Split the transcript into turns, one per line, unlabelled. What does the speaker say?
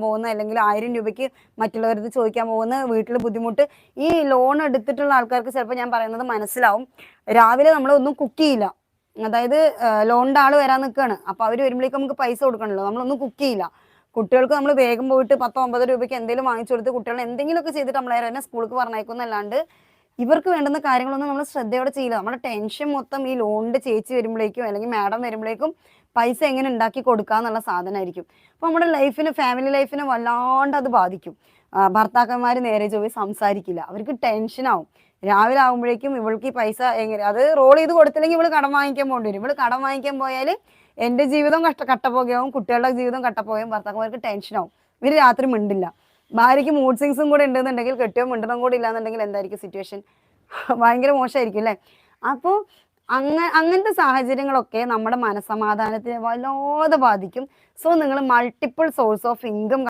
പോകുന്ന, അല്ലെങ്കിൽ 1000 രൂപയ്ക്ക് മറ്റുള്ളവരത് ചോദിക്കാൻ പോകുന്ന, വീട്ടിൽ ബുദ്ധിമുട്ട്. ഈ ലോൺ എടുത്തിട്ടുള്ള ആൾക്കാർക്ക് ചിലപ്പോൾ ഞാൻ പറയുന്നത് മനസ്സിലാവും. രാവിലെ നമ്മളൊന്നും കുക്ക് ചെയ്യില്ല, അതായത് ലോണിൻ്റെ ആൾ വരാൻ നിൽക്കുകയാണ്, അപ്പോൾ അവർ വരുമ്പോഴേക്കും നമുക്ക് പൈസ കൊടുക്കണമല്ലോ, നമ്മളൊന്നും കുക്ക് ചെയ്യില്ല. കുട്ടികൾക്ക് നമ്മൾ വേഗം പോയിട്ട് 10-9 രൂപയ്ക്ക് എന്തെങ്കിലും വാങ്ങിച്ചു കൊടുത്ത് കുട്ടികളെ എന്തെങ്കിലുമൊക്കെ ചെയ്തിട്ട് നമ്മളെ തന്നെ സ്കൂൾക്ക് പറഞ്ഞേക്കുന്നല്ലാണ്ട് ഇവർക്ക് വേണ്ടുന്ന കാര്യങ്ങളൊന്നും നമ്മൾ ശ്രദ്ധയോടെ ചെയ്യില്ല. നമ്മുടെ ടെൻഷൻ മൊത്തം ഈ ലോണിൻ്റെ ചേച്ചി വരുമ്പോഴേക്കും അല്ലെങ്കിൽ മാഡം വരുമ്പോഴേക്കും പൈസ എങ്ങനെ ഉണ്ടാക്കി കൊടുക്കുക എന്നുള്ള സാധനമായിരിക്കും. അപ്പോൾ നമ്മുടെ ലൈഫിന്, ഫാമിലി ലൈഫിനെ വല്ലാണ്ട് അത് ബാധിക്കും. ഭർത്താക്കന്മാർ നേരെ ചൊവ്വേ സംസാരിക്കില്ല, അവർക്ക് ടെൻഷനാവും. രാവിലെ ആകുമ്പോഴേക്കും ഇവൾക്ക് ഈ പൈസ എങ്ങനെ, അത് റോൾ ചെയ്ത് കൊടുത്തില്ലെങ്കിൽ ഇവള് കടം വാങ്ങിക്കാൻ പോകേണ്ടി വരും. ഇവള് കടം വാങ്ങിക്കാൻ പോയാൽ എൻ്റെ ജീവിതം കട്ടപ്പോകയാവും, കുട്ടികളുടെ ജീവിതം കട്ടപ്പോകും, ഭർത്താക്കന്മാർക്ക് ടെൻഷനാവും. ഇവർ രാത്രി മിണ്ടില്ല. ഭാര്യയ്ക്ക് മൂഡ് സ്വിങ്സും കൂടെ ഉണ്ടെന്നുണ്ടെങ്കിൽ, കെട്ടിയോ മിണ്ടണം കൂടി ഇല്ലാന്നുണ്ടെങ്കിൽ എന്തായിരിക്കും സിറ്റുവേഷൻ? ഭയങ്കര മോശമായിരിക്കും അല്ലേ? അപ്പോൾ അങ്ങനത്തെ സാഹചര്യങ്ങളൊക്കെ നമ്മുടെ മനസ്സമാധാനത്തിനെ വല്ലാതെ ബാധിക്കും. സോ നിങ്ങൾ മൾട്ടിപ്പിൾ സോഴ്സ് ഓഫ് ഇൻകം